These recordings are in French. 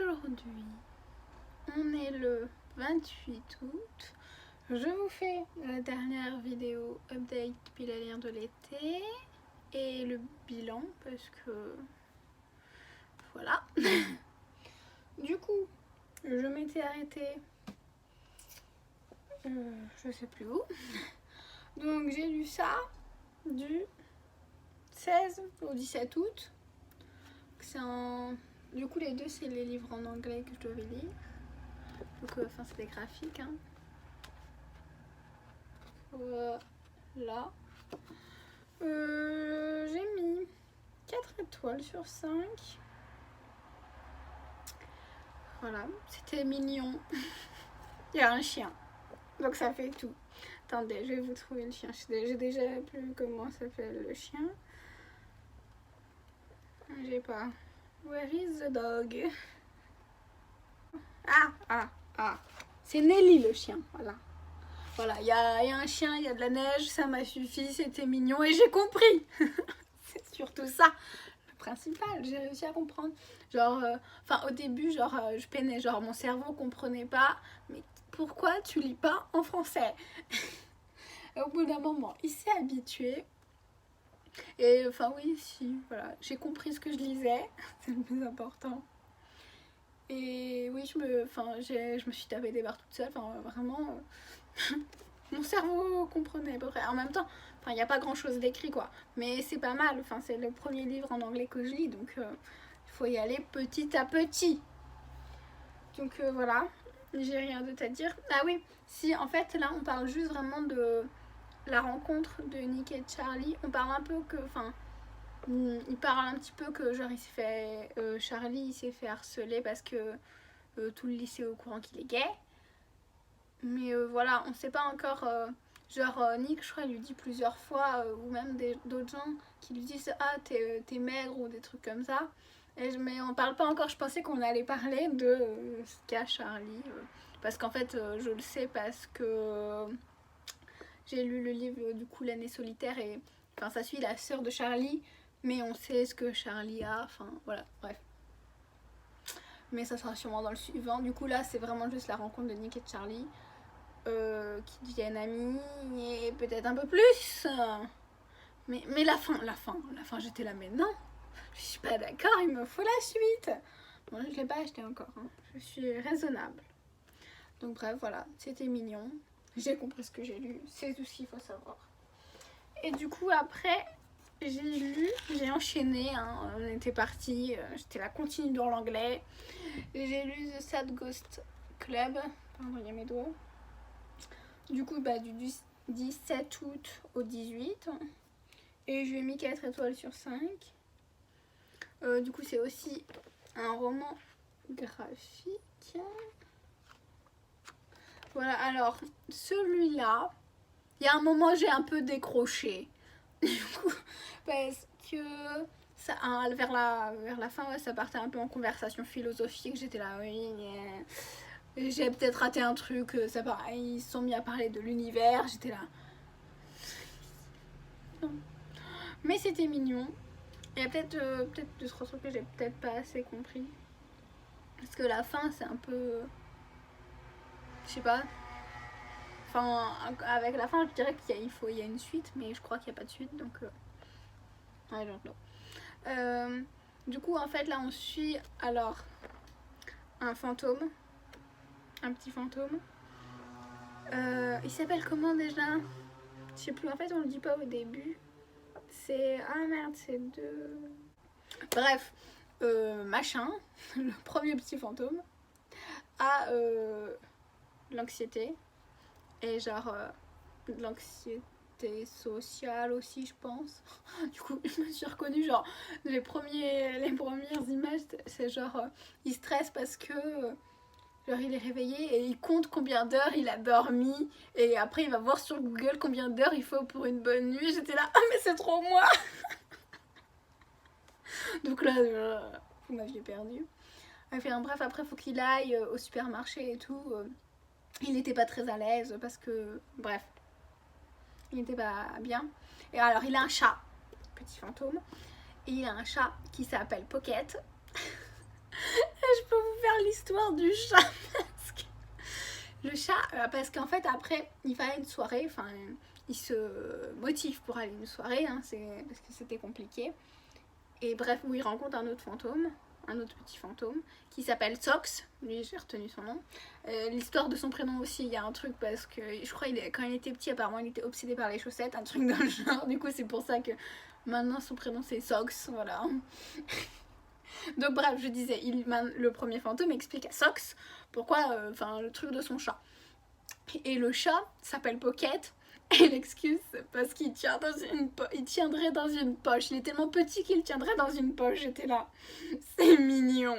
aujourd'hui, on est le 28 août. Je vous fais la dernière vidéo update pilalière de l'été et le bilan parce que voilà. Du coup, je m'étais arrêtée, je sais plus où. Donc j'ai lu ça du 16 au 17 août. Du coup les deux c'est les livres en anglais que je devais lire. Donc enfin c'est des graphiques hein. Voilà. J'ai mis 4 étoiles sur 5. Voilà, c'était mignon. Il y a un chien. Donc ça fait tout. Attendez, je vais vous trouver le chien. J'ai déjà plus comment s'appelle le chien. J'ai pas. Where is the dog? Ah. C'est Nelly le chien, voilà. Voilà, il y a un chien, il y a de la neige, ça m'a suffi, c'était mignon et j'ai compris. C'est surtout ça, le principal, j'ai réussi à comprendre. Genre, au début, je peinais, genre mon cerveau comprenait pas, mais pourquoi tu lis pas en français? Au bout d'un moment, il s'est habitué. Et oui, si, voilà, j'ai compris ce que je lisais, c'est le plus important. Et oui, je me suis tapé des barres toute seule, vraiment, mon cerveau comprenait à peu près. En même temps, il n'y a pas grand chose d'écrit quoi, mais c'est pas mal, c'est le premier livre en anglais que je lis, donc il faut y aller petit à petit. Donc voilà, j'ai rien d'autre à dire. Ah oui, si en fait là on parle juste vraiment de la rencontre de Nick et Charlie, on parle un peu que, il parle un petit peu que genre il s'est fait, Charlie il s'est fait harceler parce que tout le lycée est au courant qu'il est gay. Mais voilà, on sait pas encore. Nick, je crois, il lui dit plusieurs fois, ou même d'autres gens qui lui disent ah, t'es maigre ou des trucs comme ça. Mais on parle pas encore. Je pensais qu'on allait parler de ce qu'a Charlie. Parce qu'en fait, je le sais parce que j'ai lu le livre du coup L'année solitaire et ça suit la sœur de Charlie. Mais on sait ce que Charlie a. Voilà, bref. Mais ça sera sûrement dans le suivant. Du coup, là, c'est vraiment juste la rencontre de Nick et de Charlie. Qui deviennent amis et peut-être un peu plus. Mais la fin, j'étais là, mais non, je suis pas d'accord, il me faut la suite. Bon, je l'ai pas acheté encore, hein. Je suis raisonnable. Donc bref, voilà, c'était mignon. J'ai compris ce que j'ai lu, c'est tout ce qu'il faut savoir. Et du coup, après, j'ai enchaîné, hein. On était parti, j'étais là, continue dans l'anglais. J'ai lu The Sad Ghost Club. Pardon, il y a mes doigts. Du coup, du 17 août au 18. Et je lui ai mis 4 étoiles sur 5. Du coup, c'est aussi un roman graphique. Voilà, alors, celui-là, il y a un moment, j'ai un peu décroché. Du coup, parce que ça, vers la fin, ouais, ça partait un peu en conversation philosophique. J'étais là, oui, j'ai peut-être raté un truc, ça pareil, ils se sont mis à parler de l'univers, j'étais là. Non. Mais c'était mignon. Il y a peut-être 2-3 trucs que j'ai peut-être pas assez compris. Parce que la fin, c'est un peu. Je sais pas. Avec la fin, je dirais qu'il y a une suite, mais je crois qu'il n'y a pas de suite, donc. I don't know. Du coup, en fait, là, on suit alors un fantôme. Un petit fantôme. Il s'appelle comment déjà? Je sais plus, en fait, on le dit pas au début. C'est. Ah merde, c'est deux. Bref, machin, le premier petit fantôme, a l'anxiété. Et de l'anxiété sociale aussi, je pense. Du coup, je me suis reconnue, les premières images, c'est il stresse parce que. Il est réveillé et il compte combien d'heures il a dormi. Et après, il va voir sur Google combien d'heures il faut pour une bonne nuit. J'étais là, ah, mais c'est trop moi! Donc là, vous m'aviez perdu. Bref, après, il faut qu'il aille au supermarché et tout. Il n'était pas très à l'aise parce que. Bref. Il n'était pas bien. Et alors, il a un chat, petit fantôme. Et il a un chat qui s'appelle Pocket. Et je peux vous faire l'histoire du chat. Le chat, parce qu'en fait après il va à une soirée, enfin il se motive pour aller à une soirée, hein, parce que c'était compliqué. Et bref, où il rencontre un autre fantôme, un autre petit fantôme, qui s'appelle Sox, lui j'ai retenu son nom. L'histoire de son prénom aussi, il y a un truc parce que je crois quand il était petit apparemment il était obsédé par les chaussettes, un truc dans le genre, du coup c'est pour ça que maintenant son prénom c'est Sox, voilà. Donc bref, je disais, le premier fantôme explique à Sox pourquoi, le truc de son chat. Et le chat s'appelle Pocket. Et l'excuse, parce qu'il tient il tiendrait dans une poche. Il est tellement petit qu'il tiendrait dans une poche. J'étais là. C'est mignon.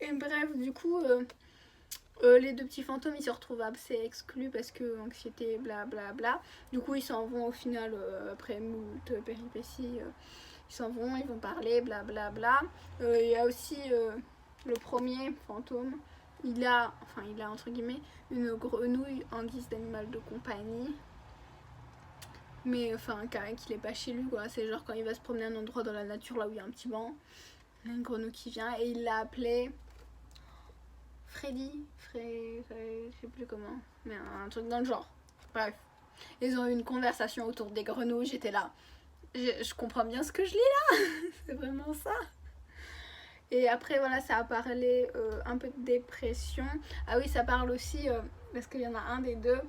Et bref, du coup, les deux petits fantômes, ils se retrouvent assez exclus parce que anxiété, blablabla. Bla, bla. Du coup, ils s'en vont au final, après moult péripéties. Ils s'en vont, ils vont parler, blablabla. Il y a aussi le premier fantôme. Il a entre guillemets une grenouille en guise d'animal de compagnie. Mais qu'il est pas chez lui quoi. C'est genre quand il va se promener à un endroit dans la nature là où il y a un petit banc. Il y a une grenouille qui vient et il l'a appelé Freddy. Je sais plus comment. Mais un truc dans le genre. Bref. Ils ont eu une conversation autour des grenouilles. J'étais là. Je comprends bien ce que je lis là. C'est vraiment ça. Et après voilà, ça a parlé un peu de dépression. Ah oui, ça parle aussi parce qu'il y en a un des deux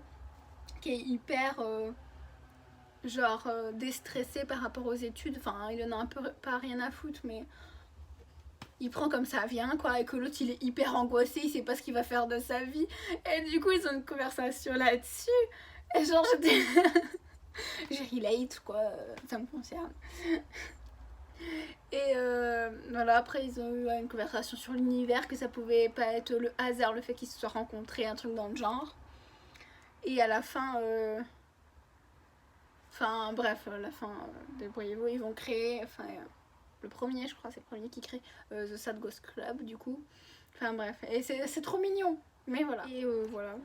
qui est hyper déstressé par rapport aux études. Enfin, il en a un peu pas rien à foutre, mais il prend comme ça vient quoi. Et que l'autre il est hyper angoissé, il sait pas ce qu'il va faire de sa vie. Et du coup ils ont une conversation là-dessus. Et genre j'étais j'ai relate quoi, ça me concerne. Et voilà, après ils ont eu une conversation sur l'univers, que ça pouvait pas être le hasard le fait qu'ils se soient rencontrés, un truc dans le genre. Et à la fin, bref, à la fin, débrouillez-vous, ils vont créer, le premier je crois, c'est le premier qui crée The Sad Ghost Club du coup. Enfin bref, et c'est trop mignon, mais voilà. Et voilà,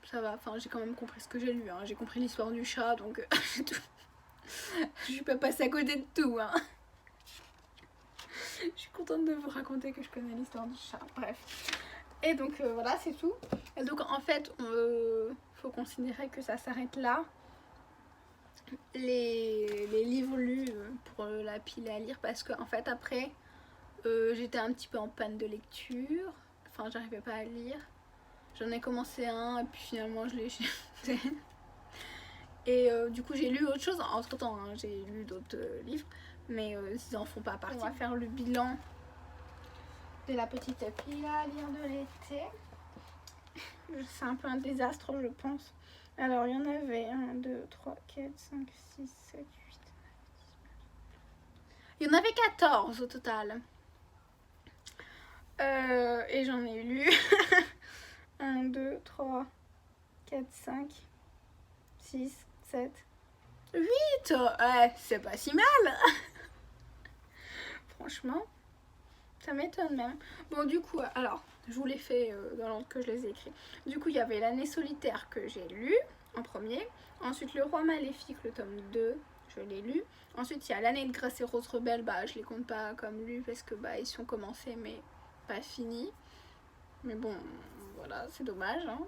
ça va, j'ai quand même compris ce que j'ai lu, hein. J'ai compris l'histoire du chat, donc je suis pas passée à côté de tout, hein. Je suis contente de vous raconter que je connais l'histoire du chat. Bref. Et donc voilà, c'est tout. Et donc en fait, faut considérer que ça s'arrête là. Les livres lus pour la pile à lire parce que en fait après j'étais un petit peu en panne de lecture. Enfin, j'arrivais pas à lire. J'en ai commencé un et puis finalement je l'ai jeté. Et du coup j'ai lu autre chose entre temps, hein. J'ai lu d'autres livres. Mais ils en font pas partie. On va faire le bilan de la petite pile à lire de l'été. C'est un peu un désastre, je pense. Alors, il y en avait 1, 2, 3, 4, 5, 6, 7, 8, 9, 10. Il y en avait 14 au total. Et j'en ai lu 1, 2, 3, 4, 5, 6, 7, 8. Ouais, c'est pas si mal. Franchement, ça m'étonne même. Bon, du coup, alors, je vous l'ai fait dans l'ordre que je les ai écrits. Du coup, il y avait L'année solitaire que j'ai lu en premier. Ensuite, Le roi maléfique, le tome 2, je l'ai lu. Ensuite, il y a L'année de grâce et Rose rebelle. Je les compte pas comme lus parce que ils sont commencés mais pas finis. Mais bon, voilà, c'est dommage, hein.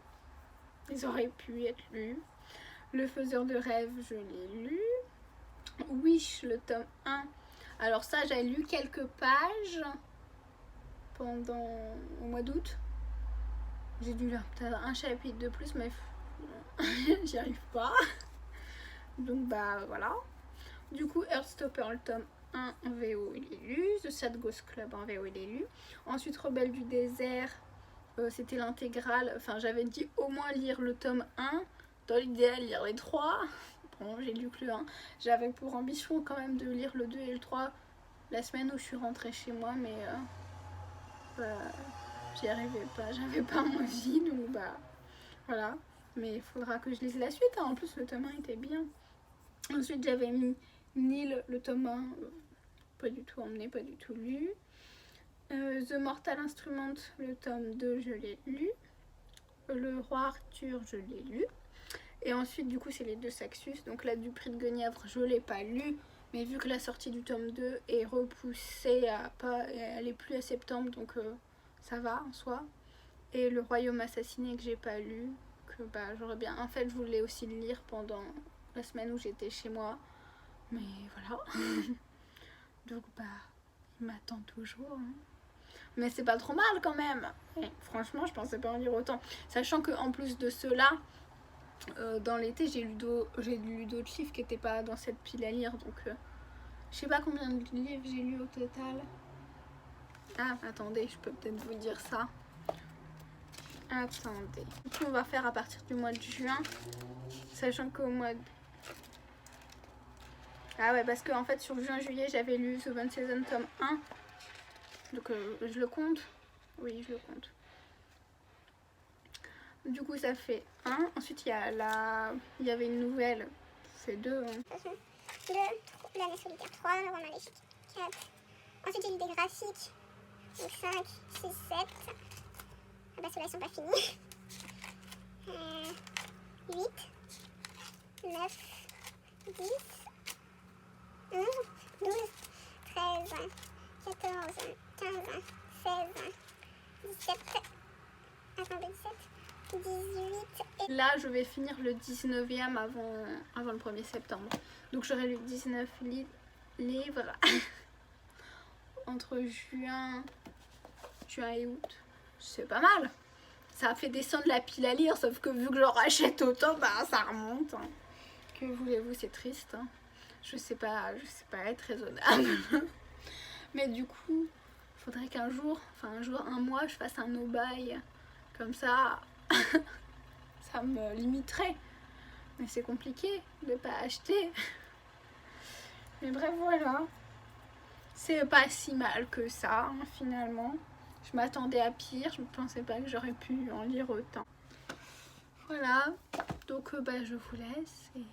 Ils auraient pu être lus. Le faiseur de rêves, je l'ai lu. Wish, le tome 1. Alors ça, j'ai lu quelques pages au mois d'août. J'ai dû lire peut-être un chapitre de plus, mais j'y arrive pas. Donc voilà. Du coup, Heartstopper, le tome 1 en VO, il est lu. The Sad Ghost Club en VO, il est lu. Ensuite, Rebelle du désert, c'était l'intégrale. Enfin, j'avais dit au moins lire le tome 1. Dans l'idéal, lire les 3. Bon, j'ai lu que le 1. J'avais pour ambition quand même de lire le 2 et le 3 la semaine où je suis rentrée chez moi, mais j'y arrivais pas, j'avais pas envie, donc voilà. Mais il faudra que je lise la suite, hein. En plus le tome 1 était bien. Ensuite j'avais mis Nil, le tome 1, pas du tout emmené, pas du tout lu. The Mortal Instrument, le tome 2, je l'ai lu. Le roi Arthur, je l'ai lu. Et ensuite, du coup, c'est les deux Saxus. Donc là, du prix de Guenièvre, je l'ai pas lu. Mais vu que la sortie du tome 2 est repoussée à pas, elle est plus à septembre, donc ça va en soi. Et le Royaume assassiné que j'ai pas lu, que bah j'aurais bien. En fait, je voulais aussi le lire pendant la semaine où j'étais chez moi, mais voilà. Donc bah, il m'attend toujours. Hein. Mais c'est pas trop mal quand même. Et franchement, je pensais pas en lire autant. Sachant que en plus de cela, dans l'été, j'ai lu d'autres livres qui n'étaient pas dans cette pile à lire. Donc, je sais pas combien de livres j'ai lu au total. Ah, attendez, je peux peut-être vous dire ça. Attendez. Du coup, on va faire à partir du mois de juin. Sachant qu'au mois de... Ah ouais, parce qu'en fait, sur juin-juillet, j'avais lu The One Season tome 1. Donc, je le compte. Oui, je le compte. Du coup, ça fait 1. Ensuite, il y avait une nouvelle. C'est 2. Hein. 2, l'année solitaire 3, le roman maléfique 4. Ensuite, j'ai lu des graphiques. Donc 5, 6, 7. Ah bah ceux-là, ils sont pas finis. 8, 9, 10, 11, 12, 13, 14, 15, 16, 17. Attendez, 17. 18 et... Là, je vais finir le 19e avant le 1er septembre. Donc, j'aurai lu 19 livres entre juin et août. C'est pas mal. Ça a fait descendre la pile à lire, sauf que vu que j'en rachète autant, bah ça remonte. Hein. Que voulez-vous, c'est triste. Hein. Je sais pas être raisonnable. Mais du coup, il faudrait qu'un jour, un mois, je fasse un no-buy. Comme ça, ça me limiterait. Mais c'est compliqué de pas acheter. Mais bref, voilà. C'est pas si mal que ça, hein, finalement. Je m'attendais à pire, je ne pensais pas que j'aurais pu en lire autant. Voilà, donc bah, je vous laisse et